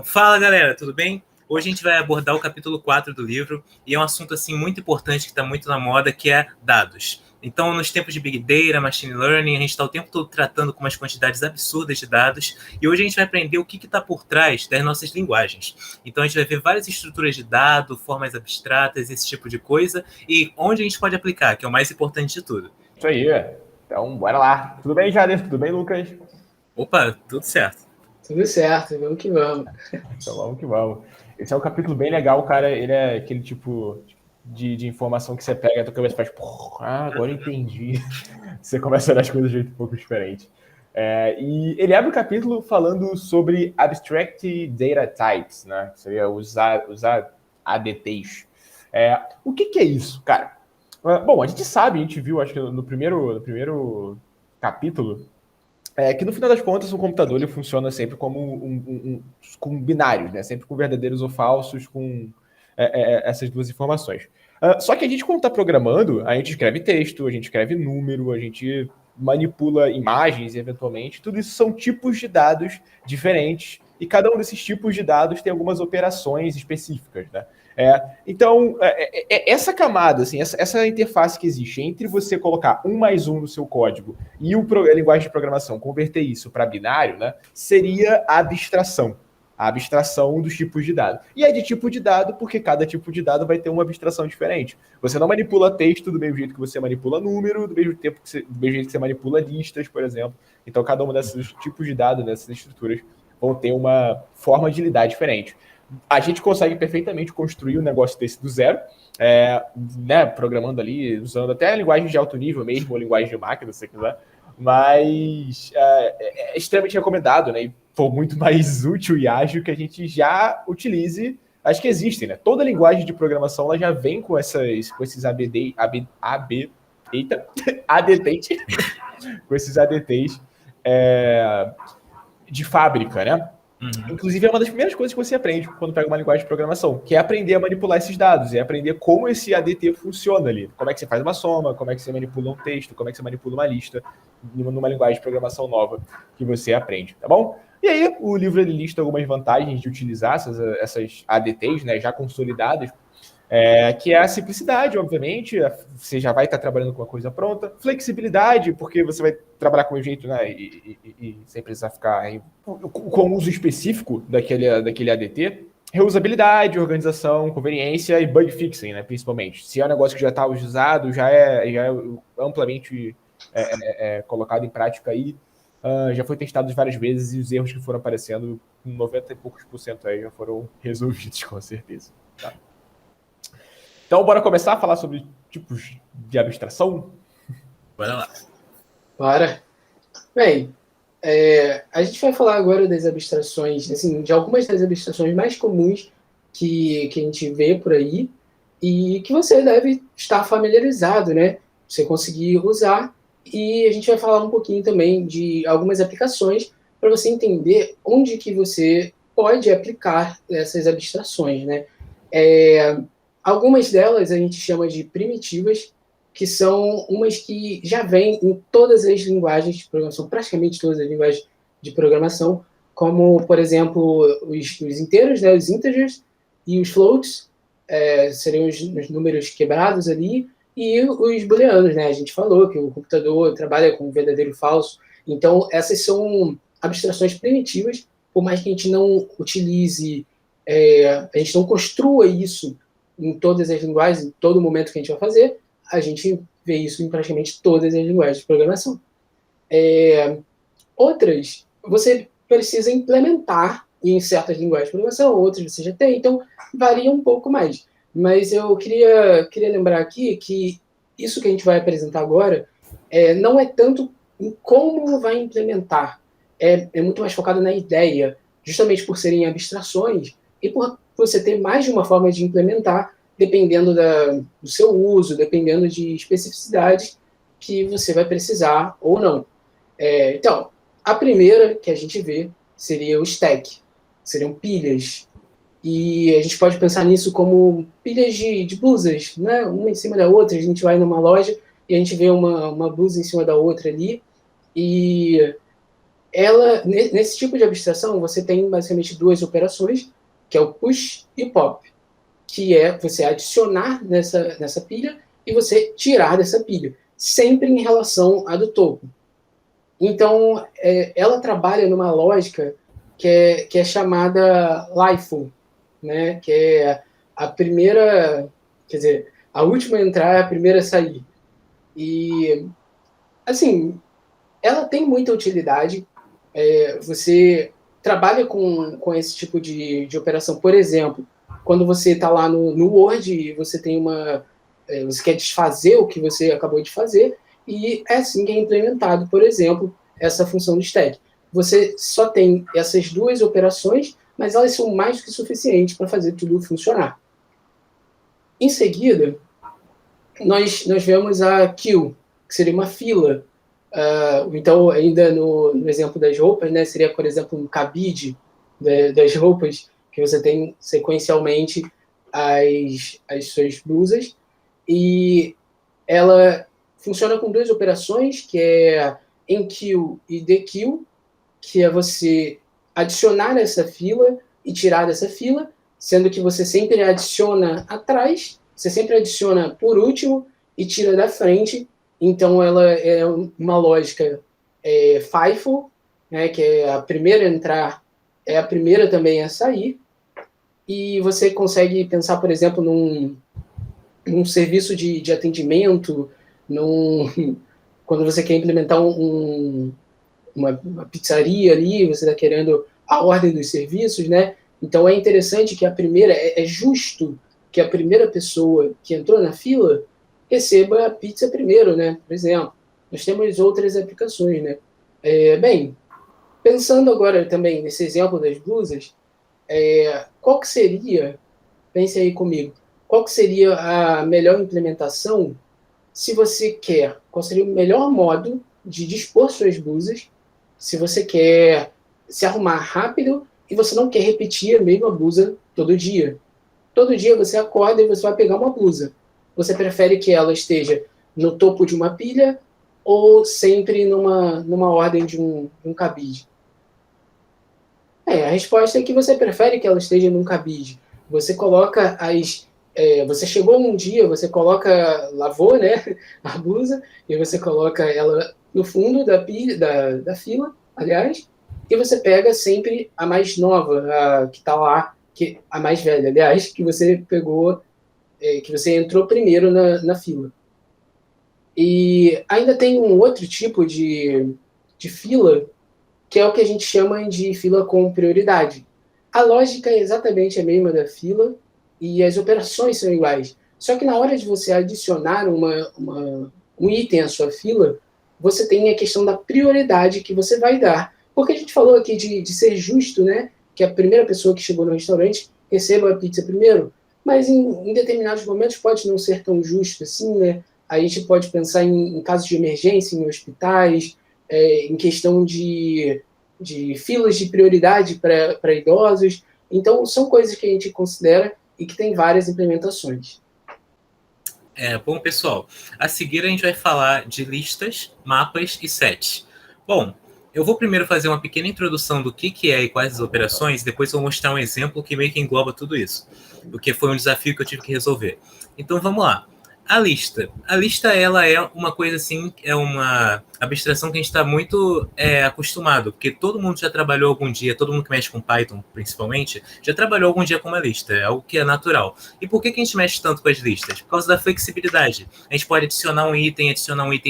Fala galera, tudo bem? Hoje a gente vai abordar o capítulo 4 do livro e é um assunto assim muito importante que está muito na moda, que é dados. Então, nos tempos de Big Data, Machine Learning, a gente está o tempo todo tratando com umas quantidades absurdas de dados e hoje a gente vai aprender o que está por trás das nossas linguagens. Então, a gente vai ver várias estruturas de dado, formas abstratas, esse tipo de coisa e onde a gente pode aplicar, que é o mais importante de tudo. Isso aí. Então, bora lá. Tudo bem, Jader? Tudo bem, Lucas? Opa, tudo certo. Tudo certo, vamos que vamos. Então vamos que vamos. Esse é um capítulo bem legal, cara. Ele é aquele tipo de informação que você pega e a tua cabeça faz, agora entendi. Você começa a olhar as coisas de um jeito um pouco diferente. E ele abre o capítulo falando sobre Abstract Data Types, né? Que seria usar ADTs. O que é isso, cara? Bom, a gente sabe, a gente viu, acho que no primeiro capítulo, que no final das contas o computador ele funciona sempre como com binários, né? Sempre com verdadeiros ou falsos, com essas duas informações. Só que a gente, quando está programando, a gente escreve texto, a gente escreve número, a gente manipula imagens, eventualmente. Tudo isso são tipos de dados diferentes e cada um desses tipos de dados tem algumas operações específicas, né? Então, essa camada, assim, essa interface que existe entre você colocar 1 mais 1 no seu código e a linguagem de programação converter isso para binário, né, seria a abstração. A abstração dos tipos de dado. E é de tipo de dado porque cada tipo de dado vai ter uma abstração diferente. Você não manipula texto do mesmo jeito que você manipula número, do mesmo jeito que você manipula listas, por exemplo. Então, cada um desses tipos de dados, dessas estruturas, vão ter uma forma de lidar diferente. A gente consegue perfeitamente construir um negócio desse do zero, né, programando ali, usando até a linguagem de alto nível mesmo, ou linguagem de máquina, se você quiser, mas é extremamente recomendado, né, e for muito mais útil e ágil que a gente já utilize as que existem, né? Toda linguagem de programação ela já vem com esses ADTs, com esses ADTs de fábrica, né? Inclusive, é uma das primeiras coisas que você aprende quando pega uma linguagem de programação, que é aprender a manipular esses dados, é aprender como esse ADT funciona ali. Como é que você faz uma soma, como é que você manipula um texto, como é que você manipula uma lista numa linguagem de programação nova que você aprende, tá bom? E aí, o livro ele lista algumas vantagens de utilizar essas ADTs, né, já consolidadas, que é a simplicidade, obviamente, você já vai estar trabalhando com a coisa pronta. Flexibilidade, porque você vai trabalhar com o jeito, né, e sem precisar ficar com o uso específico daquele ADT. Reusabilidade, organização, conveniência e bug fixing, né, principalmente. Se é um negócio que já está usado, já é amplamente colocado em prática aí, já foi testado várias vezes e os erros que foram aparecendo, 90 e poucos % aí já foram resolvidos, com certeza. Tá? Então, bora começar a falar sobre tipos de abstração? Bora lá. Bora. Bem, a gente vai falar agora das abstrações, assim, de algumas das abstrações mais comuns que a gente vê por aí e que você deve estar familiarizado, né? Você conseguir usar. E a gente vai falar um pouquinho também de algumas aplicações para você entender onde que você pode aplicar essas abstrações, né? Algumas delas a gente chama de primitivas, que são umas que já vêm em todas as linguagens de programação, praticamente todas as linguagens de programação, como, por exemplo, os inteiros, né, os integers e os floats, seriam os números quebrados ali, e os booleanos, né? A gente falou que o computador trabalha com verdadeiro e falso. Então, essas são abstrações primitivas, por mais que a gente não utilize, a gente não construa isso em todas as linguagens, em todo momento que a gente vai fazer, a gente vê isso em praticamente todas as linguagens de programação. Outras, você precisa implementar em certas linguagens de programação, outras você já tem, então varia um pouco mais. Mas eu queria lembrar aqui que isso que a gente vai apresentar agora não é tanto em como vai implementar, é muito mais focado na ideia, justamente por serem abstrações e por você ter mais de uma forma de implementar, dependendo do seu uso, dependendo de especificidades que você vai precisar ou não. Então, a primeira que a gente vê seria o stack, seriam pilhas. E a gente pode pensar nisso como pilhas de blusas, né? Uma em cima da outra. A gente vai numa loja e a gente vê uma blusa em cima da outra ali. E nesse tipo de abstração, você tem basicamente duas operações, que é o push e pop, que é você adicionar nessa pilha e você tirar dessa pilha, sempre em relação à do topo. Então, ela trabalha numa lógica que é chamada LIFO, né? Que é a primeira, quer dizer, a última a entrar é a primeira a sair. E, assim, ela tem muita utilidade. Você trabalha com esse tipo de operação. Por exemplo, quando você está lá no Word e você tem você quer desfazer o que você acabou de fazer, e é assim que é implementado, por exemplo, essa função de stack. Você só tem essas duas operações, mas elas são mais do que suficientes para fazer tudo funcionar. Em seguida, nós vemos a queue, que seria uma fila. Então, ainda no exemplo das roupas, né, seria, por exemplo, um cabide das roupas, que você tem sequencialmente as suas blusas, e ela funciona com duas operações, que é enqueue e dequeue, que é você adicionar essa fila e tirar dessa fila, sendo que você sempre adiciona atrás, você sempre adiciona por último e tira da frente. Então, ela é uma lógica FIFO, né, que é a primeira a entrar, é a primeira também a sair. E você consegue pensar, por exemplo, num serviço de atendimento, quando você quer implementar uma pizzaria ali, você está querendo a ordem dos serviços, né? Então, é interessante que é justo que a primeira pessoa que entrou na fila receba a pizza primeiro, né? Por exemplo, nós temos outras aplicações, né? Bem, pensando agora também nesse exemplo das blusas, qual que seria, pense aí comigo, qual que seria a melhor implementação se você quer, qual seria o melhor modo de dispor suas blusas se você quer se arrumar rápido e você não quer repetir a mesma blusa todo dia. Todo dia você acorda e você vai pegar uma blusa. Você prefere que ela esteja no topo de uma pilha ou sempre numa ordem de um cabide? A resposta é que você prefere que ela esteja num cabide. Você coloca você chegou um dia, você lavou, né, a blusa, e você coloca ela no fundo da fila, aliás, e você pega sempre a mais nova, a que está lá, a mais velha, aliás, que você pegou, que você entrou primeiro na fila. E ainda tem um outro tipo de fila, que é o que a gente chama de fila com prioridade. A lógica é exatamente a mesma da fila e as operações são iguais. Só que na hora de você adicionar um item à sua fila, você tem a questão da prioridade que você vai dar. Porque a gente falou aqui de ser justo, né? Que a primeira pessoa que chegou no restaurante receba a pizza primeiro. Mas em determinados momentos pode não ser tão justo assim, né? A gente pode pensar em casos de emergência, em hospitais, em questão de filas de prioridade para idosos. Então, são coisas que a gente considera e que tem várias implementações. Bom, pessoal, a seguir a gente vai falar de listas, mapas e sets. Bom, eu vou primeiro fazer uma pequena introdução do que é e quais as operações, depois eu vou mostrar um exemplo que meio que engloba tudo isso, porque foi um desafio que eu tive que resolver. Então, vamos lá. A lista, ela é uma coisa assim, é uma abstração que a gente está muito acostumado, porque todo mundo já trabalhou algum dia, todo mundo que mexe com Python, principalmente, já trabalhou algum dia com uma lista, é algo que é natural. E por que a gente mexe tanto com as listas? Por causa da flexibilidade. A gente pode adicionar um item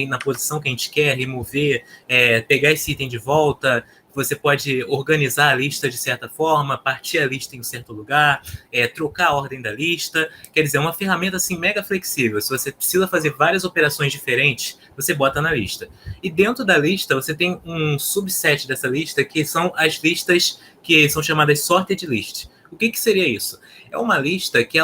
na posição que a gente quer, remover, pegar esse item de volta. Você pode organizar a lista de certa forma, partir a lista em um certo lugar, trocar a ordem da lista. Quer dizer, é uma ferramenta assim mega flexível. Se você precisa fazer várias operações diferentes, você bota na lista. E dentro da lista, você tem um subset dessa lista, que são as listas que são chamadas sorted list. O que seria isso? É uma lista que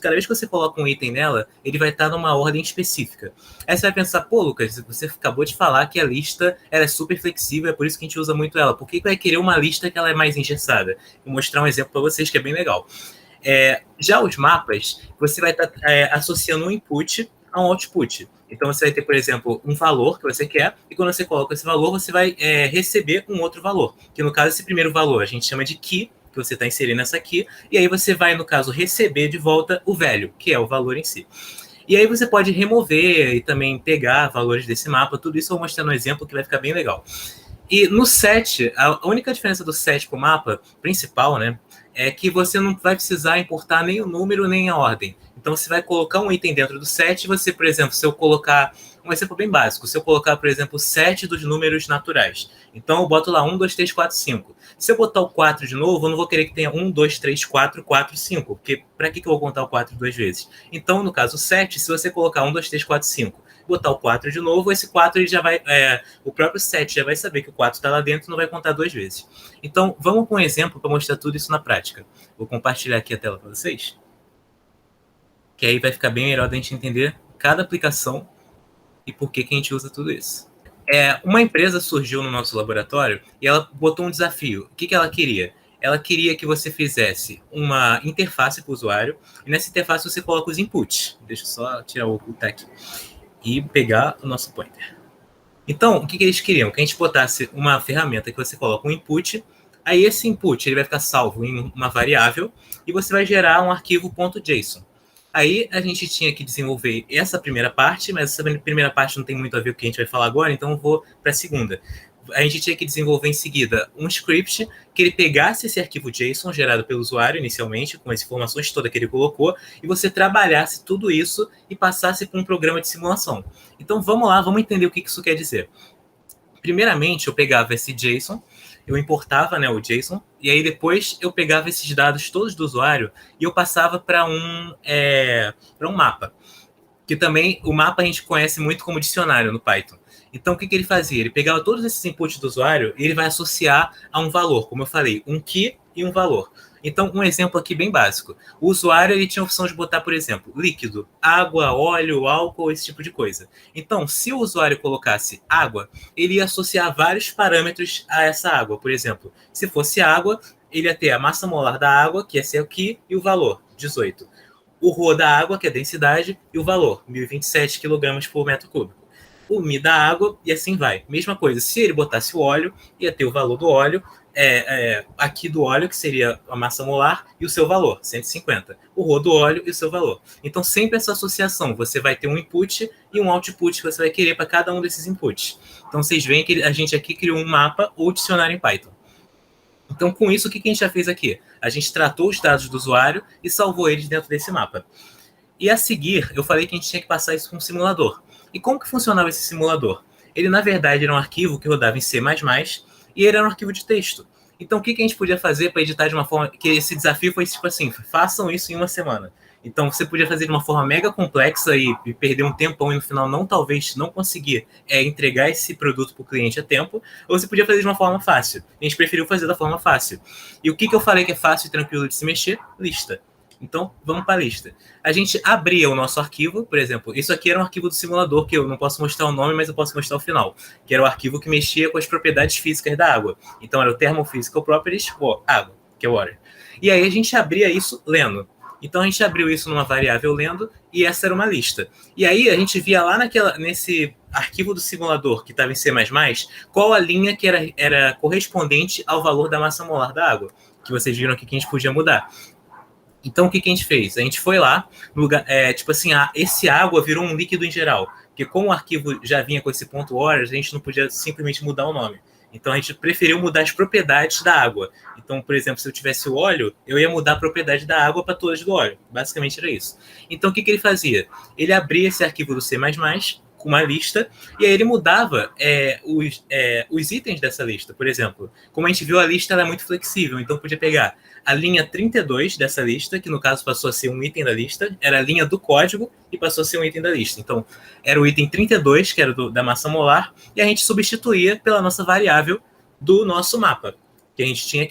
cada vez que você coloca um item nela, ele vai estar numa ordem específica. Aí você vai pensar, pô, Lucas, você acabou de falar que a lista ela é super flexível, é por isso que a gente usa muito ela. Por que vai querer uma lista que ela é mais engessada? Vou mostrar um exemplo para vocês que é bem legal. Já os mapas, você vai estar associando um input a um output. Então você vai ter, por exemplo, um valor que você quer, e quando você coloca esse valor, você vai receber um outro valor, que no caso esse primeiro valor a gente chama de key, que você está inserindo essa key, e aí você vai, no caso, receber de volta o value, que é o valor em si. E aí você pode remover e também pegar valores desse mapa, tudo isso eu vou mostrar no exemplo que vai ficar bem legal. E no set, a única diferença do set para o mapa principal, né, é que você não vai precisar importar nem o número nem a ordem. Então você vai colocar um item dentro do set, você, por exemplo, se eu colocar, um exemplo bem básico, se eu colocar, por exemplo, o set dos números naturais, então eu boto lá 1, 2, 3, 4, 5. Se eu botar o 4 de novo, eu não vou querer que tenha 1, 2, 3, 4, 4, 5, porque para que eu vou contar o 4 duas vezes? Então, no caso, o set, se você colocar 1, 2, 3, 4, 5, botar o 4 de novo, esse 4 ele já vai, o próprio set já vai saber que o 4 está lá dentro e não vai contar duas vezes. Então, vamos com um exemplo para mostrar tudo isso na prática. Vou compartilhar aqui a tela para vocês, que aí vai ficar bem melhor da gente entender cada aplicação e por que a gente usa tudo isso. Uma empresa surgiu no nosso laboratório e ela botou um desafio. O que ela queria? Ela queria que você fizesse uma interface para o usuário, e nessa interface você coloca os inputs. Deixa eu só tirar o tag e pegar o nosso pointer. Então, o que eles queriam? Que a gente botasse uma ferramenta que você coloca um input, aí esse input ele vai ficar salvo em uma variável e você vai gerar um arquivo .json. Aí a gente tinha que desenvolver essa primeira parte, mas essa primeira parte não tem muito a ver com o que a gente vai falar agora, então eu vou para a segunda. A gente tinha que desenvolver em seguida um script que ele pegasse esse arquivo JSON gerado pelo usuário inicialmente, com as informações todas que ele colocou, e você trabalhasse tudo isso e passasse para um programa de simulação. Então vamos lá, vamos entender o que isso quer dizer. Primeiramente, eu pegava esse JSON, eu importava, né, o JSON, e aí depois eu pegava esses dados todos do usuário e eu passava para um mapa. Que também, o mapa a gente conhece muito como dicionário no Python. Então, o que ele fazia? Ele pegava todos esses inputs do usuário e ele vai associar a um valor, como eu falei, um key e um valor. Então, um exemplo aqui bem básico. O usuário ele tinha a opção de botar, por exemplo, líquido, água, óleo, álcool, esse tipo de coisa. Então, se o usuário colocasse água, ele ia associar vários parâmetros a essa água. Por exemplo, se fosse água, ele ia ter a massa molar da água, que ia ser o key, e o valor, 18. O ρ da água, que é a densidade, e o valor, 1.027 kg por metro cúbico. O Mi da água, e assim vai. Mesma coisa, se ele botasse o óleo, ia ter o valor do óleo, aqui do óleo, que seria a massa molar, e o seu valor, 150. O ρ do óleo e o seu valor. Então, sempre essa associação, você vai ter um input e um output que você vai querer para cada um desses inputs. Então, vocês veem que a gente aqui criou um mapa ou dicionário em Python. Então, com isso, o que a gente já fez aqui? A gente tratou os dados do usuário e salvou eles dentro desse mapa. E a seguir, eu falei que a gente tinha que passar isso para um simulador. E como que funcionava esse simulador? Ele, na verdade, era um arquivo que rodava em C++, e ele era um arquivo de texto. Então, o que a gente podia fazer para editar de uma forma... Que esse desafio foi tipo assim, façam isso em uma semana. Então, você podia fazer de uma forma mega complexa e perder um tempão e no final talvez não conseguir entregar esse produto para o cliente a tempo, ou você podia fazer de uma forma fácil. A gente preferiu fazer da forma fácil. E o que eu falei que é fácil e tranquilo de se mexer? Lista. Então, vamos para a lista. A gente abria o nosso arquivo, por exemplo, isso aqui era um arquivo do simulador, que eu não posso mostrar o nome, mas eu posso mostrar o final, que era o arquivo que mexia com as propriedades físicas da água. Então, era o Thermophysical Properties, água, que é water. E aí a gente abria isso lendo. Então, a gente abriu isso numa variável lendo, e essa era uma lista. E aí, a gente via lá nesse arquivo do simulador, que estava em C++, qual a linha que era correspondente ao valor da massa molar da água, que vocês viram aqui que a gente podia mudar. Então, o que a gente fez? A gente foi lá, tipo assim, esse água virou um líquido em geral, porque como o arquivo já vinha com esse ponto horas, a gente não podia simplesmente mudar o nome. Então, a gente preferiu mudar as propriedades da água. Então, por exemplo, se eu tivesse o óleo, eu ia mudar a propriedade da água para todas do óleo. Basicamente era isso. Então, o que ele fazia? Ele abria esse arquivo do C++, com uma lista, e aí ele mudava os itens dessa lista. Por exemplo, como a gente viu, a lista era muito flexível, então podia pegar a linha 32 dessa lista, que no caso passou a ser um item da lista, era a linha do código e passou a ser um item da lista. Então, era o item 32, que era da massa molar, e a gente substituía pela nossa variável do nosso mapa, que a gente tinha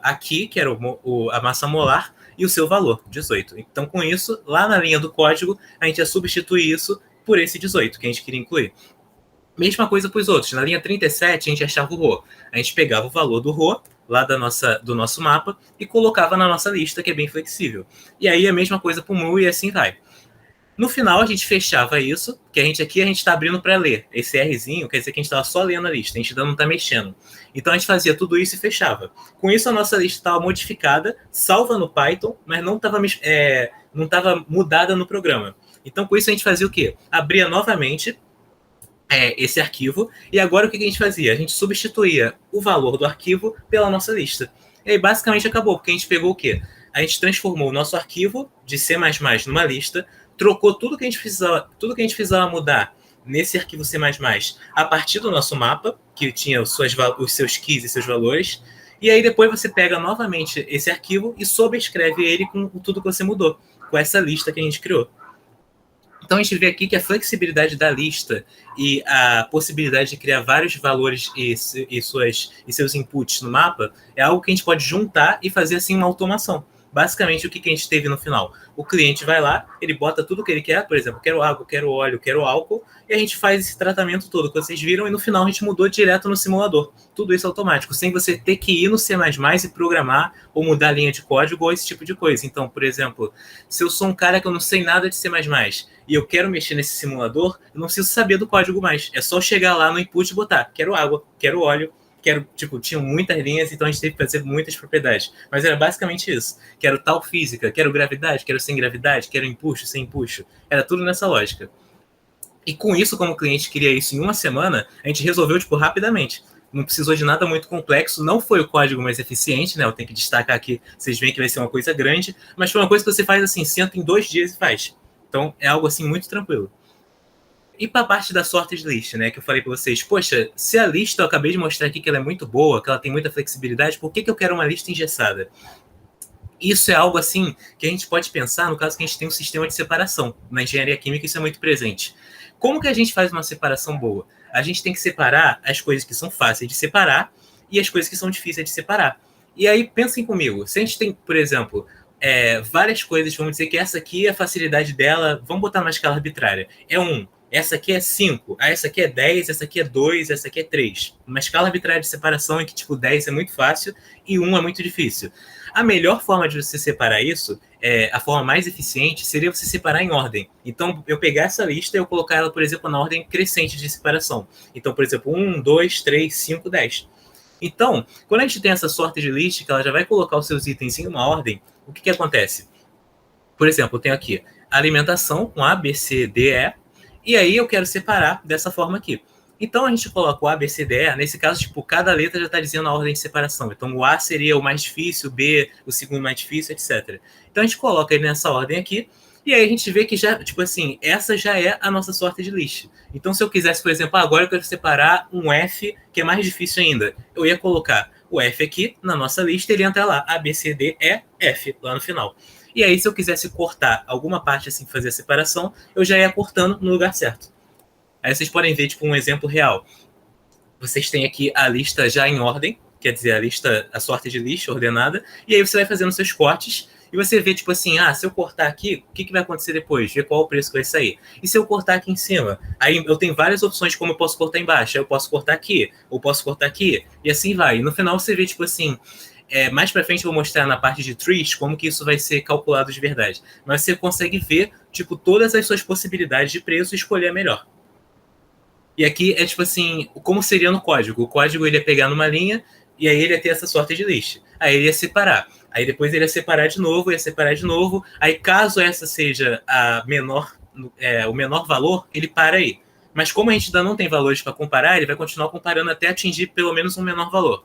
aqui, que era a massa molar, e o seu valor, 18. Então, com isso, lá na linha do código, a gente ia substituir isso por esse 18 que a gente queria incluir. Mesma coisa para os outros. Na linha 37, a gente achava o ρ. A gente pegava o valor do ρ, lá do nosso mapa, e colocava na nossa lista, que é bem flexível. E aí, a mesma coisa para o mu, e assim vai. No final, a gente fechava isso, que a gente está abrindo para ler. Esse Rzinho quer dizer que a gente estava só lendo a lista, a gente ainda não está mexendo. Então, a gente fazia tudo isso e fechava. Com isso, a nossa lista estava modificada, salva no Python, mas não estava mudada no programa. Então, com isso, a gente fazia o quê? Abria novamente esse arquivo, e agora o que a gente fazia? A gente substituía o valor do arquivo pela nossa lista. E aí, basicamente, acabou, porque a gente pegou o quê? A gente transformou o nosso arquivo de C++ numa lista, trocou tudo que a gente precisava mudar nesse arquivo C++ a partir do nosso mapa, que tinha os seus keys e seus valores, e aí depois você pega novamente esse arquivo e sobrescreve ele com tudo que você mudou, com essa lista que a gente criou. Então a gente vê aqui que a flexibilidade da lista e a possibilidade de criar vários valores e seus inputs no mapa é algo que a gente pode juntar e fazer assim uma automação. Basicamente, o que a gente teve no final? O cliente vai lá, ele bota tudo que ele quer, por exemplo, quero água, quero óleo, quero álcool, e a gente faz esse tratamento todo que vocês viram, e no final a gente mudou direto no simulador. Tudo isso automático, sem você ter que ir no C++ e programar, ou mudar a linha de código, ou esse tipo de coisa. Então, por exemplo, se eu sou um cara que eu não sei nada de C++, e eu quero mexer nesse simulador, eu não preciso saber do código mais. É só chegar lá no input e botar, quero água, quero óleo, tinham muitas linhas, então a gente teve que fazer muitas propriedades. Mas era basicamente isso. Quero tal física, quero gravidade, quero sem gravidade, quero empuxo, sem empuxo. Era tudo nessa lógica. E com isso, como o cliente queria isso em uma semana, a gente resolveu, rapidamente. Não precisou de nada muito complexo, não foi o código mais eficiente, né? Eu tenho que destacar aqui, vocês veem que vai ser uma coisa grande, mas foi uma coisa que você faz assim, senta em 2 dias e faz. Então, é algo assim muito tranquilo. E para a parte da sorted list, né, que eu falei para vocês, poxa, se a lista eu acabei de mostrar aqui que ela é muito boa, que ela tem muita flexibilidade, por que eu quero uma lista engessada? Isso é algo assim que a gente pode pensar no caso que a gente tem um sistema de separação. Na engenharia química isso é muito presente. Como que a gente faz uma separação boa? A gente tem que separar as coisas que são fáceis de separar e as coisas que são difíceis de separar. E aí, pensem comigo, se a gente tem, por exemplo, várias coisas, vamos dizer que essa aqui, a facilidade dela, vamos botar numa escala arbitrária, é 1. Essa aqui é 5, essa aqui é 10, essa aqui é 2, essa aqui é 3. Uma escala arbitrária de separação em que 10 é muito fácil e 1 é muito difícil. A melhor forma de você separar isso, a forma mais eficiente, seria você separar em ordem. Então, eu pegar essa lista e eu colocar ela, por exemplo, na ordem crescente de separação. Então, por exemplo, 1, 2, 3, 5, 10. Então, quando a gente tem essa sorte de lista, que ela já vai colocar os seus itens em uma ordem, o que acontece? Por exemplo, eu tenho aqui alimentação com A, B, C, D, E, e aí eu quero separar dessa forma aqui. Então a gente coloca o A, B, C, D, E. Nesse caso, cada letra já está dizendo a ordem de separação. Então o A seria o mais difícil, o B o segundo mais difícil, etc. Então a gente coloca ele nessa ordem aqui, e aí a gente vê que já, essa já é a nossa sorte de list. Então se eu quisesse, por exemplo, agora eu quero separar um F, que é mais difícil ainda, eu ia colocar o F aqui na nossa lista, ele entra lá, A, B, C, D, E, F, lá no final. E aí, se eu quisesse cortar alguma parte assim, fazer a separação, eu já ia cortando no lugar certo. Aí vocês podem ver, um exemplo real. Vocês têm aqui a lista já em ordem, quer dizer, a sorte de lista ordenada, e aí você vai fazendo seus cortes, e você vê, se eu cortar aqui, o que vai acontecer depois? Ver qual o preço que vai sair. E se eu cortar aqui em cima? Aí eu tenho várias opções de como eu posso cortar embaixo. Aí eu posso cortar aqui, ou posso cortar aqui, e assim vai. E no final você vê, mais para frente eu vou mostrar na parte de trees como que isso vai ser calculado de verdade. Mas você consegue ver, todas as suas possibilidades de preço e escolher a melhor. E aqui é, como seria no código. O código ele ia pegar numa linha e aí ele ia ter essa sorte de list. Aí ele ia separar. Aí depois ele ia separar de novo, Aí caso essa seja o menor valor, ele para aí. Mas como a gente ainda não tem valores para comparar, ele vai continuar comparando até atingir pelo menos um menor valor.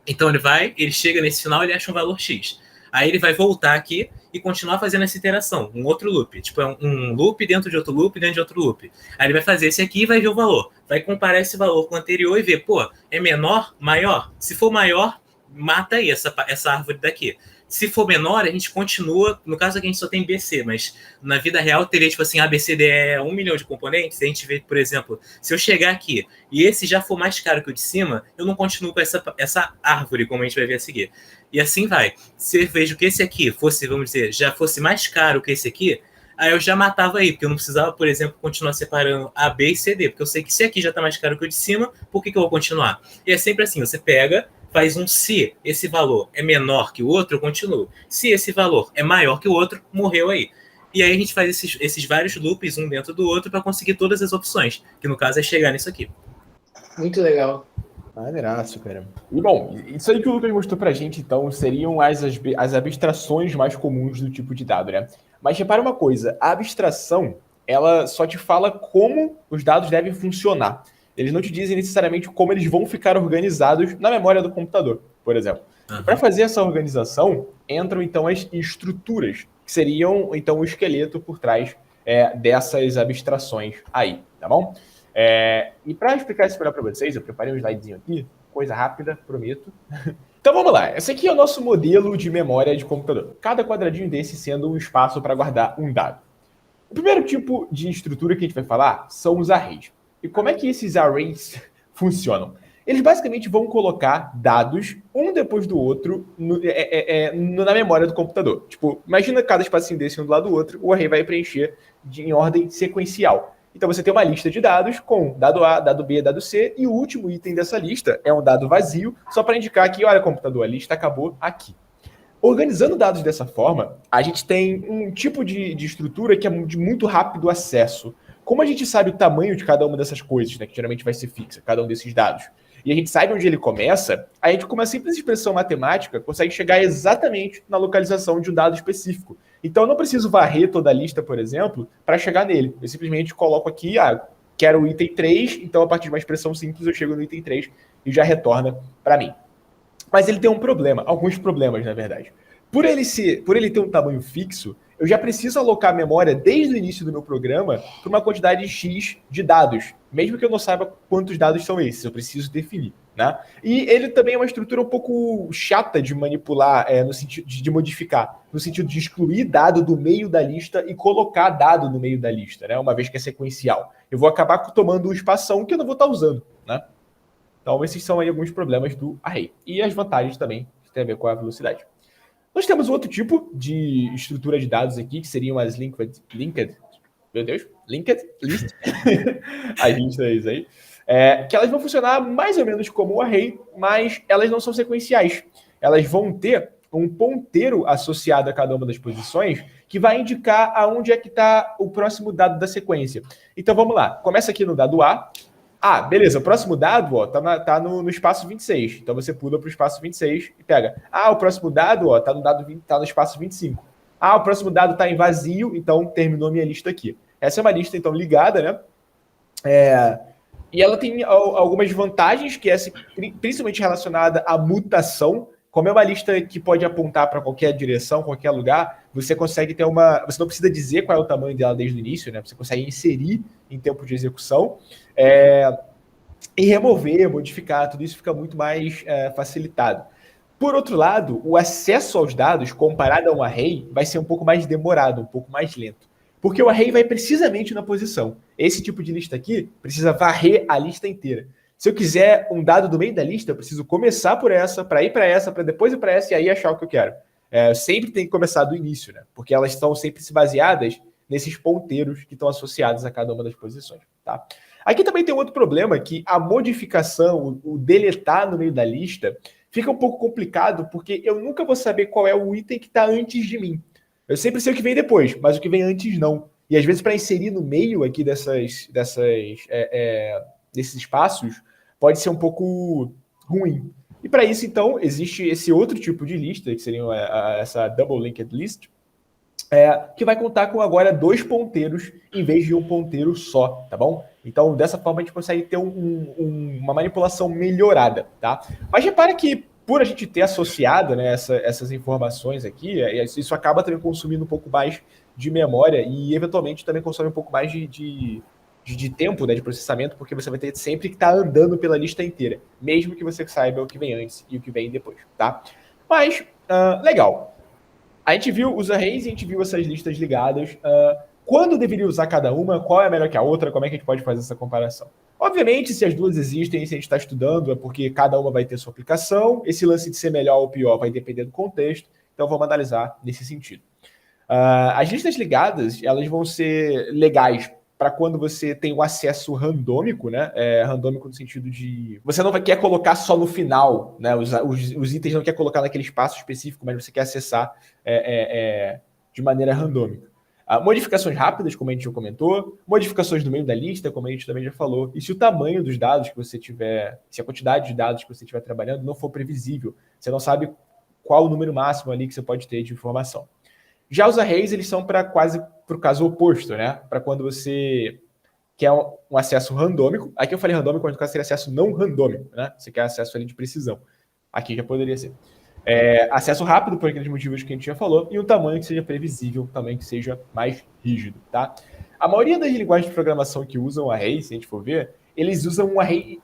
Então ele chega nesse final, ele acha um valor X. Aí ele vai voltar aqui e continuar fazendo essa iteração, um outro loop. Um loop dentro de outro loop, dentro de outro loop. Aí ele vai fazer esse aqui e vai ver o valor. Vai comparar esse valor com o anterior e ver, é menor, maior? Se for maior, mata aí essa árvore daqui. Se for menor, a gente continua. No caso aqui a gente só tem BC, mas na vida real teria A, B, C, D, E 1 milhão de componentes. A gente vê, por exemplo, se eu chegar aqui e esse já for mais caro que o de cima, eu não continuo com essa árvore, como a gente vai ver a seguir. E assim vai. Se eu vejo que esse aqui fosse, já fosse mais caro que esse aqui, aí eu já matava aí, porque eu não precisava, por exemplo, continuar separando A, B e C, D, porque eu sei que se aqui já está mais caro que o de cima, por que eu vou continuar? E é sempre assim, você pega, faz se esse valor é menor que o outro, eu continuo. Se esse valor é maior que o outro, morreu aí. E aí a gente faz esses vários loops um dentro do outro para conseguir todas as opções, que no caso é chegar nisso aqui. Muito legal. Maneiraço, cara. E bom, isso aí que o Lucas mostrou pra gente, então, seriam as abstrações mais comuns do tipo de dado, né? Mas repara uma coisa, a abstração, ela só te fala como os dados devem funcionar. Eles não te dizem necessariamente como eles vão ficar organizados na memória do computador, por exemplo. Para fazer essa organização, entram então as estruturas, que seriam então o esqueleto por trás dessas abstrações aí, tá bom? E para explicar isso melhor para vocês, eu preparei um slidezinho aqui, coisa rápida, prometo. Então vamos lá, esse aqui é o nosso modelo de memória de computador. Cada quadradinho desse sendo um espaço para guardar um dado. O primeiro tipo de estrutura que a gente vai falar são os arrays. E como é que esses arrays funcionam? Eles basicamente vão colocar dados, um depois do outro, na memória do computador. Tipo, imagina cada espacinho desse um do lado do outro, o array vai preencher em ordem sequencial. Então você tem uma lista de dados com dado A, dado B, dado C, e o último item dessa lista é um dado vazio, só para indicar que, olha, computador, a lista acabou aqui. Organizando dados dessa forma, a gente tem um tipo de estrutura que é de muito rápido acesso. Como a gente sabe o tamanho de cada uma dessas coisas, né, que geralmente vai ser fixa, cada um desses dados, e a gente sabe onde ele começa, a gente, com uma simples expressão matemática, consegue chegar exatamente na localização de um dado específico. Então, eu não preciso varrer toda a lista, por exemplo, para chegar nele. Eu simplesmente coloco aqui, quero o item 3, então, a partir de uma expressão simples, eu chego no item 3 e já retorna para mim. Mas ele tem um problema, alguns problemas, na verdade. Por ele ter um tamanho fixo, eu já preciso alocar memória desde o início do meu programa para uma quantidade X de dados, mesmo que eu não saiba quantos dados são esses, eu preciso definir, né? E ele também é uma estrutura um pouco chata de manipular, no sentido de modificar, no sentido de excluir dado do meio da lista e colocar dado no meio da lista, né? Uma vez que é sequencial. Eu vou acabar tomando um espação que eu não vou estar usando, né? Então, esses são aí alguns problemas do array. E as vantagens também, que tem a ver com a velocidade. Nós temos outro tipo de estrutura de dados aqui, que seriam as linked list, as listas aí, que elas vão funcionar mais ou menos como o array, mas elas não são sequenciais. Elas vão ter um ponteiro associado a cada uma das posições que vai indicar aonde é que está o próximo dado da sequência. Então vamos lá, começa aqui no dado A. Beleza, o próximo dado tá no espaço 26. Então você pula para o espaço 26 e pega. O próximo dado tá no espaço 25. O próximo dado está em vazio, então terminou minha lista aqui. Essa é uma lista, então, ligada, né? E ela tem algumas vantagens, que é principalmente relacionada à mutação. Como é uma lista que pode apontar para qualquer direção, qualquer lugar, você consegue ter você não precisa dizer qual é o tamanho dela desde o início, né? Você consegue inserir em tempo de execução e remover, modificar, tudo isso fica muito mais facilitado. Por outro lado, o acesso aos dados, comparado a um array, vai ser um pouco mais demorado, um pouco mais lento. Porque o array vai precisamente na posição. Esse tipo de lista aqui precisa varrer a lista inteira. Se eu quiser um dado do meio da lista, eu preciso começar por essa, para ir para essa, para depois ir para essa e aí achar o que eu quero. Sempre tem que começar do início, né? Porque elas estão sempre baseadas nesses ponteiros que estão associados a cada uma das posições, tá? Aqui também tem outro problema, que a modificação, o deletar no meio da lista, fica um pouco complicado, porque eu nunca vou saber qual é o item que está antes de mim. Eu sempre sei o que vem depois, mas o que vem antes não. E às vezes, para inserir no meio aqui desses espaços, pode ser um pouco ruim. E para isso, então, existe esse outro tipo de lista, que seria essa Double Linked List, que vai contar com agora 2 ponteiros em vez de um ponteiro só, tá bom? Então, dessa forma, a gente consegue ter uma manipulação melhorada, tá? Mas repara que, por a gente ter associado, né, essas informações aqui, isso acaba também consumindo um pouco mais de memória e, eventualmente, também consome um pouco mais de tempo, né, de processamento, porque você vai ter sempre que estar andando pela lista inteira, mesmo que você saiba o que vem antes e o que vem depois, tá? Mas, legal. A gente viu os arrays e a gente viu essas listas ligadas. Quando deveria usar cada uma? Qual é melhor que a outra? Como é que a gente pode fazer essa comparação? Obviamente, se as duas existem, se a gente está estudando, é porque cada uma vai ter sua aplicação. Esse lance de ser melhor ou pior vai depender do contexto. Então, vamos analisar nesse sentido. As listas ligadas, elas vão ser legais para quando você tem o acesso randômico, né? Randômico no sentido de... Você não quer colocar só no final, né? Os itens não quer colocar naquele espaço específico, mas você quer acessar de maneira randômica. Modificações rápidas, como a gente já comentou, modificações no meio da lista, como a gente também já falou, e se o tamanho dos dados que você tiver, se a quantidade de dados que você estiver trabalhando não for previsível, você não sabe qual o número máximo ali que você pode ter de informação. Já os arrays, eles são para quase para o caso oposto, né? Para quando você quer um acesso randômico. Aqui eu falei randômico, mas no caso seria acesso não randômico, né? Você quer acesso ali de precisão. Aqui já poderia ser. Acesso rápido, por aqueles motivos que a gente já falou, e um tamanho que seja previsível, também que seja mais rígido, tá? A maioria das linguagens de programação que usam array, se a gente for ver, eles usam um array.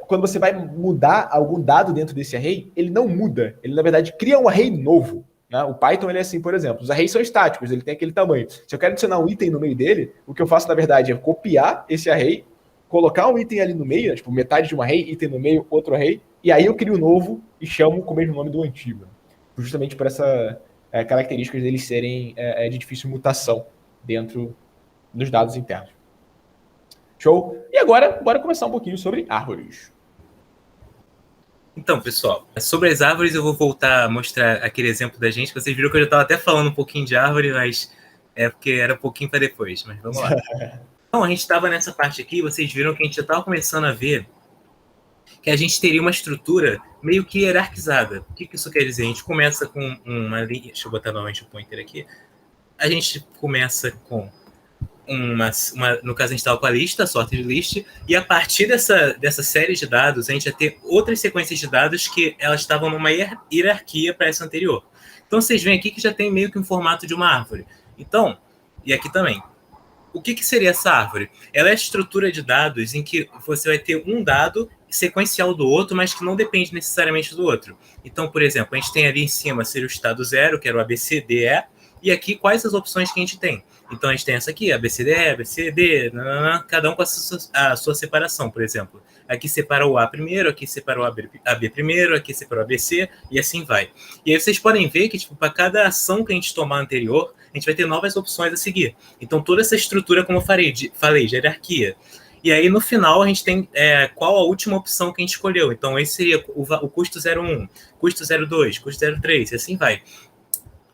Quando você vai mudar algum dado dentro desse array, ele não muda. Ele, na verdade, cria um array novo. Né? O Python, ele é assim, por exemplo. Os arrays são estáticos, ele tem aquele tamanho. Se eu quero adicionar um item no meio dele, o que eu faço, na verdade, é copiar esse array, colocar um item ali no meio, tipo, metade de um array, item no meio, outro array, e aí eu crio um novo e chamo com o mesmo nome do antigo. Justamente por essa características deles serem de difícil mutação dentro dos dados internos. Show? E agora, bora começar um pouquinho sobre árvores. Então, pessoal, sobre as árvores eu vou voltar a mostrar aquele exemplo da gente. Vocês viram que eu já estava até falando um pouquinho de árvore, mas é porque era um pouquinho para depois, mas vamos lá. Então, a gente estava nessa parte aqui, vocês viram que a gente já estava começando a ver que a gente teria uma estrutura meio que hierarquizada. O que isso quer dizer? A gente começa com uma linha... Deixa eu botar novamente o pointer aqui. A gente começa com no caso a gente estava com a lista, a sorted list, e a partir dessa série de dados, a gente ia ter outras sequências de dados que elas estavam numa hierarquia para essa anterior. Então, vocês veem aqui que já tem meio que um formato de uma árvore. Então, e aqui também. O que seria essa árvore? Ela é a estrutura de dados em que você vai ter um dado sequencial do outro, mas que não depende necessariamente do outro. Então, por exemplo, a gente tem ali em cima, seria o estado 0, que era o ABCDE, e aqui quais as opções que a gente tem. Então, a gente tem essa aqui, ABCDE, ABCD, cada um com a sua separação, por exemplo. Aqui separa o A primeiro, aqui separa o AB primeiro, aqui separa o ABC, e assim vai. E aí vocês podem ver que, tipo, para cada ação que a gente tomar anterior, a gente vai ter novas opções a seguir. Então, toda essa estrutura, como eu falei, de hierarquia. E aí, no final, a gente tem qual a última opção que a gente escolheu. Então, esse seria o custo 01, custo 02, custo 03, e assim vai.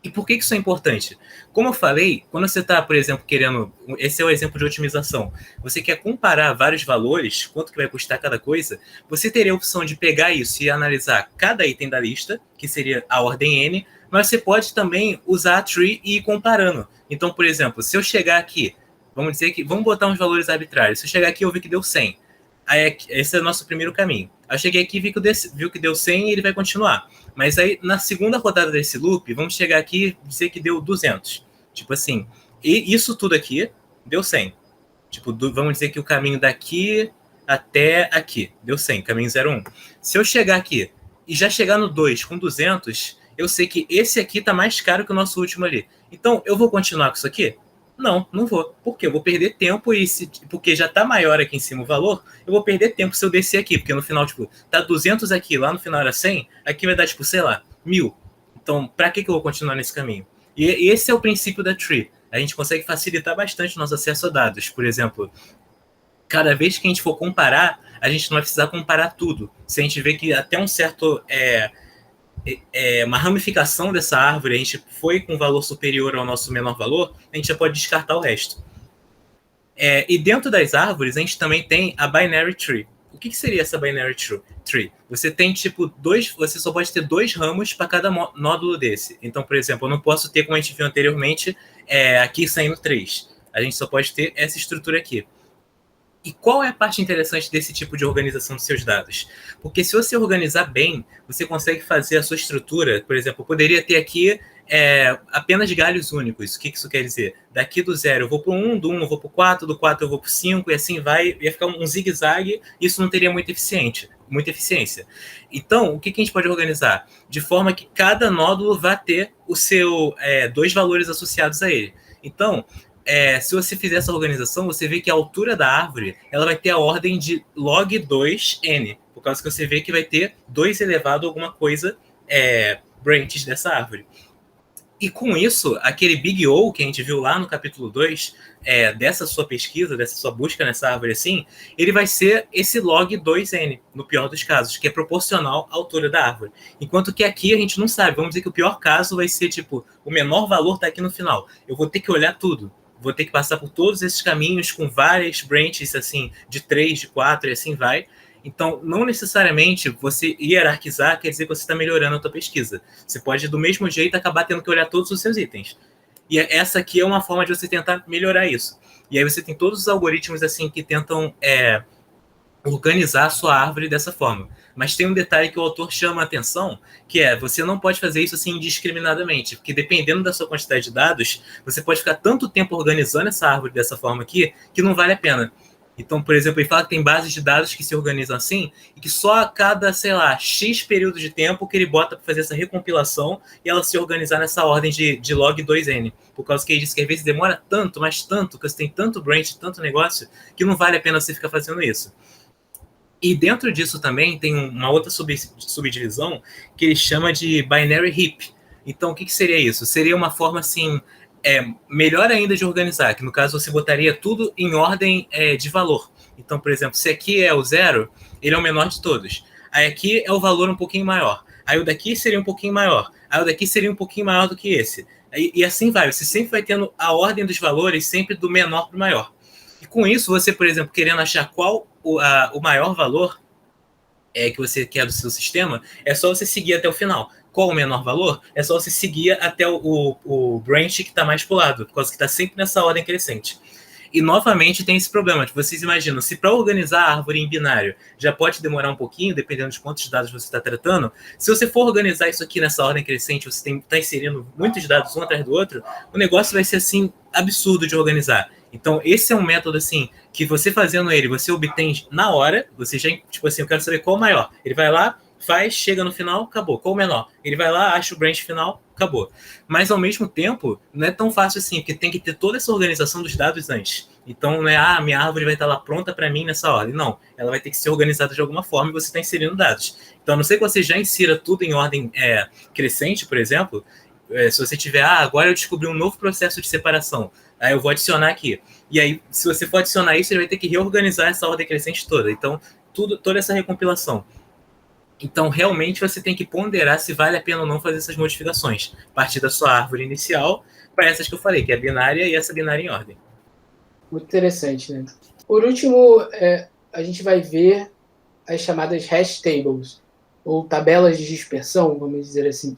E por que isso é importante? Como eu falei, quando você está, por exemplo, querendo... Esse é o exemplo de otimização. Você quer comparar vários valores, quanto que vai custar cada coisa, você teria a opção de pegar isso e analisar cada item da lista, que seria a ordem N, mas você pode também usar a tree e ir comparando. Então, por exemplo, se eu chegar aqui, vamos botar uns valores arbitrários. Se eu chegar aqui, eu vi que deu 100. Aí, esse é o nosso primeiro caminho. Eu cheguei aqui e viu que deu 100 e ele vai continuar. Mas aí, na segunda rodada desse loop, vamos chegar aqui e dizer que deu 200. Tipo assim, e isso tudo aqui deu 100. Tipo, vamos dizer que o caminho daqui até aqui deu 100, caminho 01. Se eu chegar aqui e já chegar no 2 com 200, eu sei que esse aqui tá mais caro que o nosso último ali. Então, eu vou continuar com isso aqui? Não, não vou. Por quê? Eu vou perder tempo porque já tá maior aqui em cima o valor, eu vou perder tempo se eu descer aqui, porque no final, tipo, tá 200 aqui, lá no final era 100, aqui vai dar, tipo, sei lá, 1000. Então, pra que eu vou continuar nesse caminho? E esse é o princípio da tree. A gente consegue facilitar bastante o nosso acesso a dados. Por exemplo, cada vez que a gente for comparar, a gente não vai precisar comparar tudo. Se a gente vê que até um certo... uma ramificação dessa árvore, a gente foi com um valor superior ao nosso menor valor, a gente já pode descartar o resto. E dentro das árvores, a gente também tem a binary tree. O que seria essa binary tree? Você tem, tipo, você só pode ter 2 ramos para cada nódulo desse. Então, por exemplo, eu não posso ter, como a gente viu anteriormente, aqui saindo 3. A gente só pode ter essa estrutura aqui. E qual é a parte interessante desse tipo de organização dos seus dados? Porque se você organizar bem, você consegue fazer a sua estrutura. Por exemplo, eu poderia ter aqui apenas galhos únicos. O que isso quer dizer? Daqui do 0 eu vou para o 1, do 1 eu vou para o 4, do 4 eu vou para o 5, e assim vai. Ia ficar um zigue-zague, e isso não teria muita eficiência. Então, o que a gente pode organizar? De forma que cada nódulo vai ter o seu 2 valores associados a ele. Então, se você fizer essa organização, você vê que a altura da árvore ela vai ter a ordem de log 2n, por causa que você vê que vai ter 2 elevado a alguma coisa branches dessa árvore. E com isso, aquele Big O que a gente viu lá no capítulo 2, dessa sua pesquisa, dessa sua busca nessa árvore assim, ele vai ser esse log 2n, no pior dos casos, que é proporcional à altura da árvore. Enquanto que aqui a gente não sabe. Vamos dizer que o pior caso vai ser, tipo, o menor valor está aqui no final. Eu vou ter que olhar tudo. Vou ter que passar por todos esses caminhos com várias branches, assim, de 3, de 4 e assim vai. Então, não necessariamente você hierarquizar quer dizer que você está melhorando a tua pesquisa. Você pode, do mesmo jeito, acabar tendo que olhar todos os seus itens. E essa aqui é uma forma de você tentar melhorar isso. E aí você tem todos os algoritmos assim que tentam organizar a sua árvore dessa forma. Mas tem um detalhe que o autor chama a atenção, que é, você não pode fazer isso assim indiscriminadamente, porque dependendo da sua quantidade de dados, você pode ficar tanto tempo organizando essa árvore dessa forma aqui, que não vale a pena. Então, por exemplo, ele fala que tem bases de dados que se organizam assim, e que só a cada, sei lá, X período de tempo que ele bota para fazer essa recompilação e ela se organizar nessa ordem de log 2n. Por causa que ele diz que às vezes demora tanto, mas tanto, que você tem tanto branch, tanto negócio, que não vale a pena você ficar fazendo isso. E dentro disso também tem uma outra subdivisão que ele chama de binary heap. Então, o que seria isso? Seria uma forma, assim, melhor ainda de organizar, que no caso você botaria tudo em ordem de valor. Então, por exemplo, se aqui é o 0, ele é o menor de todos. Aí aqui é o valor um pouquinho maior. Aí o daqui seria um pouquinho maior. Aí o daqui seria um pouquinho maior do que esse. E assim vai. Você sempre vai tendo a ordem dos valores sempre do menor para o maior. E com isso, você, por exemplo, querendo achar qual o maior valor que você quer do seu sistema, é só você seguir até o final. Qual o menor valor? É só você seguir até o branch que está mais para o lado, por causa que está sempre nessa ordem crescente. E, novamente, tem esse problema. Vocês imaginam, se para organizar a árvore em binário já pode demorar um pouquinho, dependendo de quantos dados você está tratando, se você for organizar isso aqui nessa ordem crescente, você está inserindo muitos dados um atrás do outro, o negócio vai ser, assim, absurdo de organizar. Então, esse é um método, assim, que você fazendo ele, você obtém na hora, você já, tipo assim, eu quero saber qual o maior. Ele vai lá, faz, chega no final, acabou. Qual o menor? Ele vai lá, acha o branch final, acabou. Mas, ao mesmo tempo, não é tão fácil assim, porque tem que ter toda essa organização dos dados antes. Então, não é, minha árvore vai estar lá pronta para mim nessa ordem. Não, ela vai ter que ser organizada de alguma forma e você está inserindo dados. Então, a não ser que você já insira tudo em ordem crescente, por exemplo, se você tiver, agora eu descobri um novo processo de separação, aí eu vou adicionar aqui. E aí, se você for adicionar isso, ele vai ter que reorganizar essa ordem crescente toda. Então, toda essa recompilação. Então, realmente, você tem que ponderar se vale a pena ou não fazer essas modificações. A partir da sua árvore inicial para essas que eu falei, que é a binária e essa binária em ordem. Muito interessante, né? Por último, a gente vai ver as chamadas hash tables, ou tabelas de dispersão, vamos dizer assim.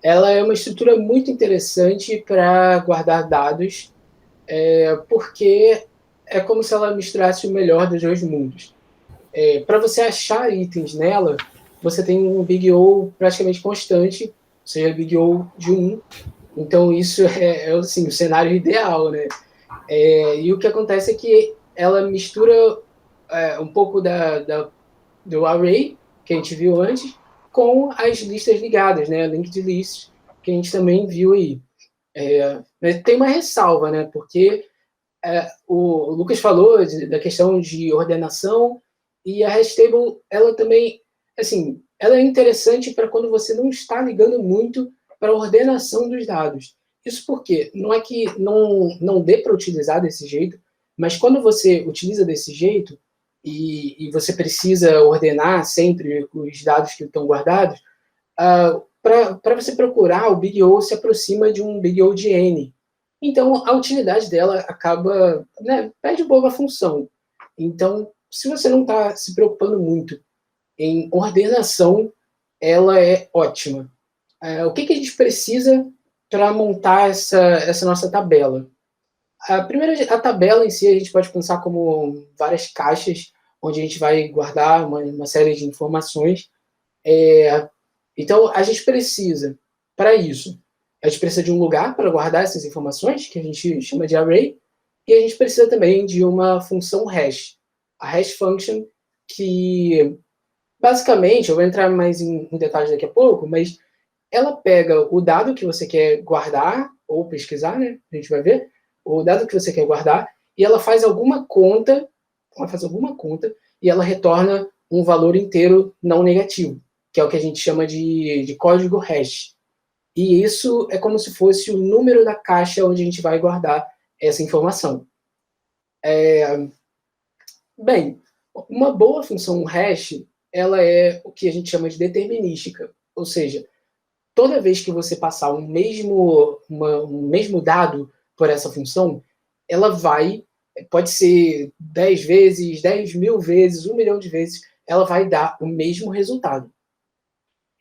Ela é uma estrutura muito interessante para guardar dados, porque é como se ela misturasse o melhor dos dois mundos. Para você achar itens nela, você tem um Big O praticamente constante, ou seja, Big O de 1. Então, isso assim, o cenário ideal, né? E o que acontece é que ela mistura um pouco do array, que a gente viu antes, com as listas ligadas, né? Linked lists, que a gente também viu aí. Mas tem uma ressalva, né? Porque o Lucas falou da questão de ordenação, e a hash table, ela também, assim, ela é interessante para quando você não está ligando muito para a ordenação dos dados. Isso porque não é que não dê para utilizar desse jeito, mas quando você utiliza desse jeito e você precisa ordenar sempre os dados que estão guardados, para você procurar, o Big O se aproxima de um Big O de N. Então, a utilidade dela acaba, né, perde um pouco a função. Então, se você não está se preocupando muito em ordenação, ela é ótima. O que a gente precisa para montar essa nossa tabela? A tabela em si, a gente pode pensar como várias caixas, onde a gente vai guardar uma série de informações. Então, a gente precisa, para isso, a gente precisa de um lugar para guardar essas informações, que a gente chama de array, e a gente precisa também de uma função hash. A hash function, que, basicamente, eu vou entrar mais em detalhes daqui a pouco, mas ela pega o dado que você quer guardar, ou pesquisar, né? A gente vai ver, o dado que você quer guardar, e ela faz alguma conta, e ela retorna um valor inteiro não negativo, que é o que a gente chama de código hash. E isso é como se fosse o número da caixa onde a gente vai guardar essa informação. Bem, uma boa função hash, ela é o que a gente chama de determinística, ou seja, toda vez que você passar um mesmo dado por essa função, ela pode ser 10 vezes, 10 mil vezes, 1 milhão de vezes, ela vai dar o mesmo resultado.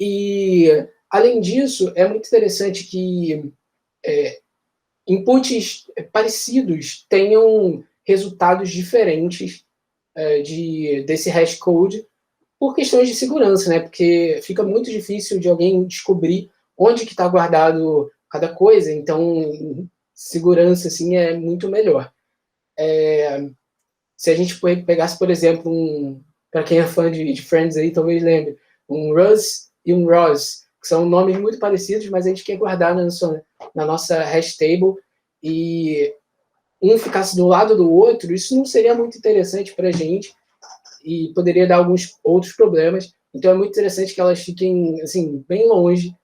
E, além disso, é muito interessante que inputs parecidos tenham resultados diferentes desse hash code por questões de segurança, né? Porque fica muito difícil de alguém descobrir onde que está guardado cada coisa, então segurança assim é muito melhor. Se a gente pegasse, por exemplo, para quem é fã de Friends aí, talvez lembre, um Russ e um Ross, que são nomes muito parecidos, mas a gente quer guardar na nossa hash table, e um ficasse do lado do outro, isso não seria muito interessante para a gente, e poderia dar alguns outros problemas. Então é muito interessante que elas fiquem assim, bem longe.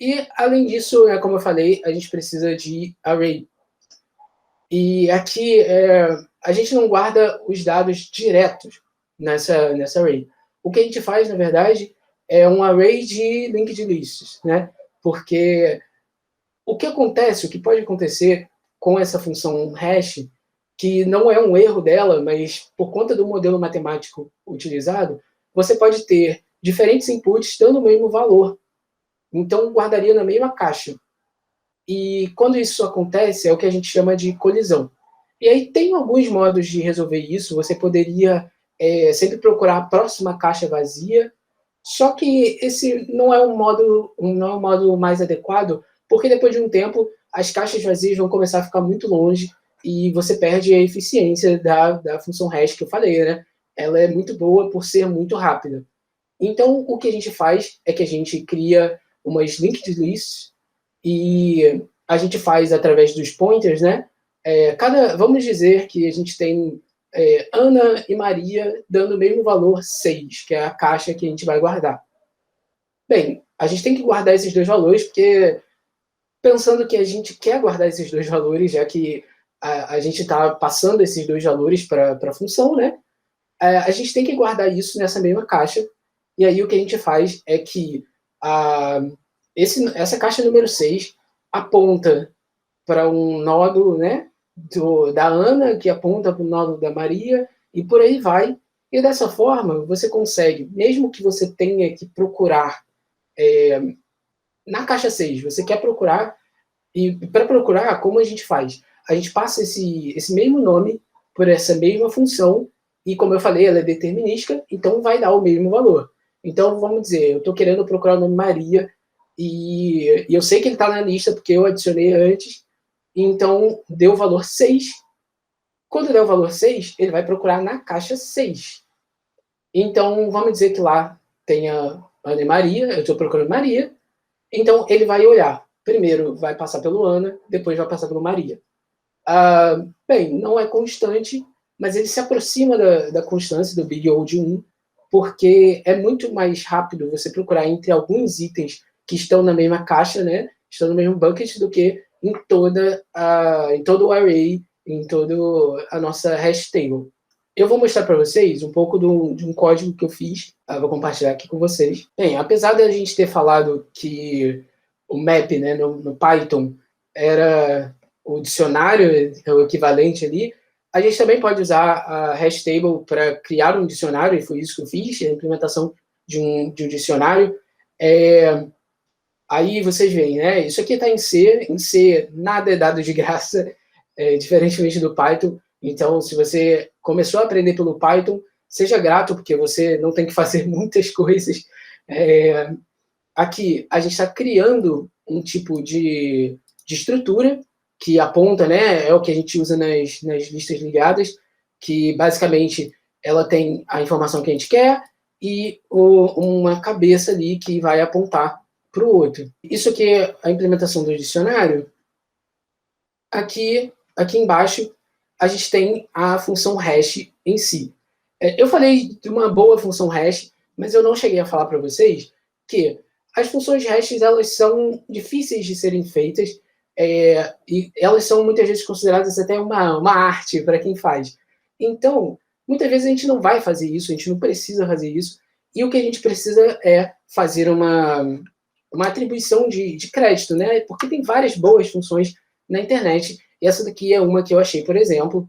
E, além disso, como eu falei, a gente precisa de array. E aqui a gente não guarda os dados diretos nessa array. O que a gente faz, na verdade, é um array de linked lists, né? Porque o que pode acontecer com essa função hash, que não é um erro dela, mas por conta do modelo matemático utilizado, você pode ter diferentes inputs dando o mesmo valor. Então, guardaria na mesma caixa. E quando isso acontece, é o que a gente chama de colisão. E aí tem alguns modos de resolver isso. Você poderia sempre procurar a próxima caixa vazia, só que esse não é um modo mais adequado, porque depois de um tempo as caixas vazias vão começar a ficar muito longe e você perde a eficiência da função hash que eu falei, né? Ela é muito boa por ser muito rápida. Então, o que a gente faz é que a gente cria umas linked lists e a gente faz através dos pointers, né? Vamos dizer que a gente tem Ana e Maria dando o mesmo valor 6, que é a caixa que a gente vai guardar. Bem, a gente tem que guardar esses dois valores, porque pensando que a gente quer guardar esses dois valores, já que a gente está passando esses dois valores para a função, né? A gente tem que guardar isso nessa mesma caixa. E aí o que a gente faz é que essa caixa número 6 aponta para um nodo, né, da Ana, que aponta para o nodo da Maria, e por aí vai. E dessa forma, você consegue, mesmo que você tenha que procurar na caixa 6, você quer procurar, e para procurar, como a gente faz? A gente passa esse mesmo nome por essa mesma função, e como eu falei, ela é determinística, então vai dar o mesmo valor. Então, vamos dizer, eu estou querendo procurar o nome Maria, e eu sei que ele está na lista, porque eu adicionei antes, então deu o valor 6. Quando der o valor 6, ele vai procurar na caixa 6. Então, vamos dizer que lá tenha Ana e Maria, eu estou procurando Maria, então ele vai olhar. Primeiro vai passar pelo Ana, depois vai passar pelo Maria. Bem, não é constante, mas ele se aproxima da constância do Big O de 1, porque é muito mais rápido você procurar entre alguns itens que estão na mesma caixa, né? Estão no mesmo bucket, do que em todo o array, em toda a nossa hash table. Eu vou mostrar para vocês um pouco de um código que eu fiz, vou compartilhar aqui com vocês. Bem, apesar de a gente ter falado que o map, né, no Python era o dicionário, o equivalente ali, a gente também pode usar a hash table para criar um dicionário, e foi isso que eu fiz, a implementação de um dicionário. Aí vocês veem, né? Isso aqui está em C nada é dado de graça, diferentemente do Python. Então, se você começou a aprender pelo Python, seja grato, porque você não tem que fazer muitas coisas. Aqui, a gente está criando um tipo de estrutura que aponta, né? É o que a gente usa nas listas ligadas, que basicamente ela tem a informação que a gente quer e uma cabeça ali que vai apontar para o outro. Isso aqui é a implementação do dicionário. Aqui embaixo, a gente tem a função hash em si. Eu falei de uma boa função hash, mas eu não cheguei a falar para vocês que as funções REST, elas são difíceis de serem feitas, e elas são muitas vezes consideradas até uma arte para quem faz. Então, muitas vezes a gente não vai fazer isso, a gente não precisa fazer isso, e o que a gente precisa é fazer uma atribuição de crédito, né? Porque tem várias boas funções na internet, e essa daqui é uma que eu achei, por exemplo,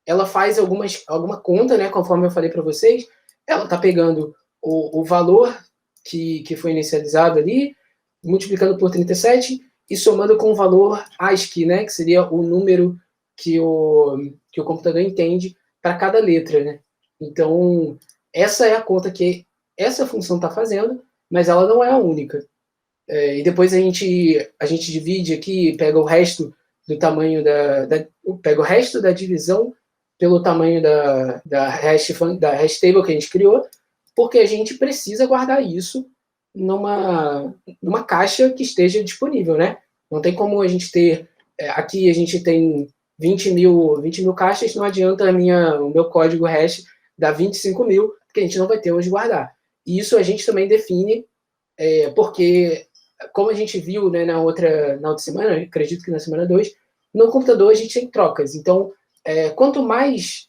ela faz alguma conta, né? Conforme eu falei para vocês, ela está pegando o valor que foi inicializado ali, multiplicando por 37 e somando com o valor ASCII, né? Que seria o número que o computador entende para cada letra, né? Então, essa é a conta que essa função está fazendo, mas ela não é a única. E depois a gente divide aqui, pega o resto do tamanho pega o resto da divisão pelo tamanho da hash table que a gente criou, porque a gente precisa guardar isso numa caixa que esteja disponível, né? Não tem como a gente ter... aqui a gente tem 20 mil caixas, não adianta o meu código hash dar 25 mil, porque a gente não vai ter onde guardar. E isso a gente também define, porque, como a gente viu, né, na outra semana, acredito que na semana 2, no computador a gente tem trocas. Então, quanto mais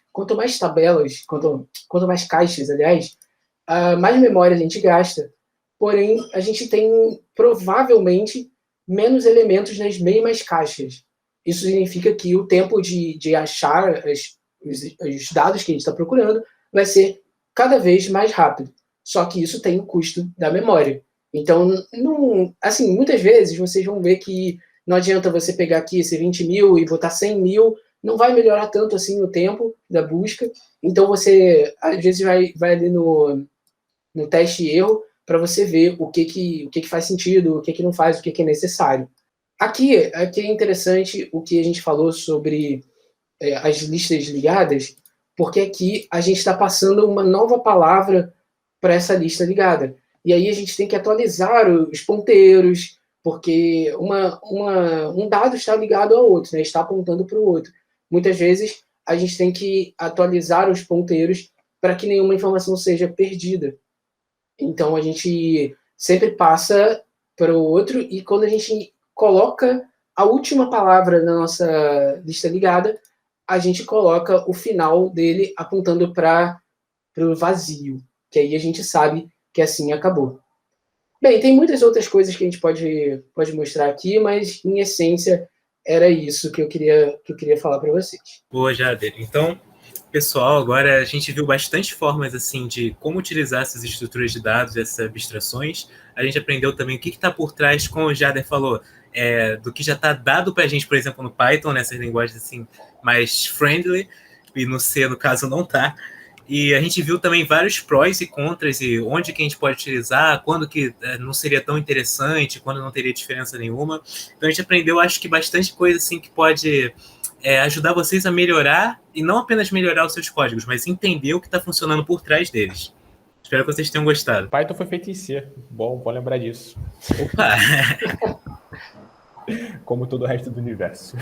tabelas, quanto mais caixas, aliás, mais memória a gente gasta. Porém, a gente tem, provavelmente, menos elementos nas mesmas caixas. Isso significa que o tempo de achar os dados que a gente está procurando vai ser cada vez mais rápido. Só que isso tem o custo da memória. Então, assim, muitas vezes vocês vão ver que não adianta você pegar aqui esse 20 mil e botar 100 mil, não vai melhorar tanto assim o tempo da busca. Então, você, às vezes, vai ali no teste e erro para você ver o que faz sentido, o que não faz, o que é necessário. Aqui é interessante o que a gente falou sobre as listas ligadas, porque aqui a gente está passando uma nova palavra para essa lista ligada. E aí a gente tem que atualizar os ponteiros, porque um dado está ligado ao outro, né? Está apontando para o outro. Muitas vezes a gente tem que atualizar os ponteiros para que nenhuma informação seja perdida. Então a gente sempre passa para o outro, e quando a gente coloca a última palavra na nossa lista ligada, a gente coloca o final dele apontando para o vazio, que aí a gente sabe que assim acabou. Bem, tem muitas outras coisas que a gente pode mostrar aqui, mas em essência era isso que eu queria falar para vocês. Boa, Jader. Então, pessoal, agora a gente viu bastante formas assim de como utilizar essas estruturas de dados, essas abstrações. A gente aprendeu também o que está por trás, como o Jader falou, do que já está dado para a gente, por exemplo, no Python, nessas linguagens assim mais friendly, e no C, no caso, não está. E a gente viu também vários prós e contras, e onde que a gente pode utilizar, quando que não seria tão interessante, quando não teria diferença nenhuma. Então a gente aprendeu, acho que, bastante coisa assim que pode ajudar vocês a melhorar, e não apenas melhorar os seus códigos, mas entender o que está funcionando por trás deles. Espero que vocês tenham gostado. Python foi feito em C. Bom lembrar disso. Opa! Como todo o resto do universo.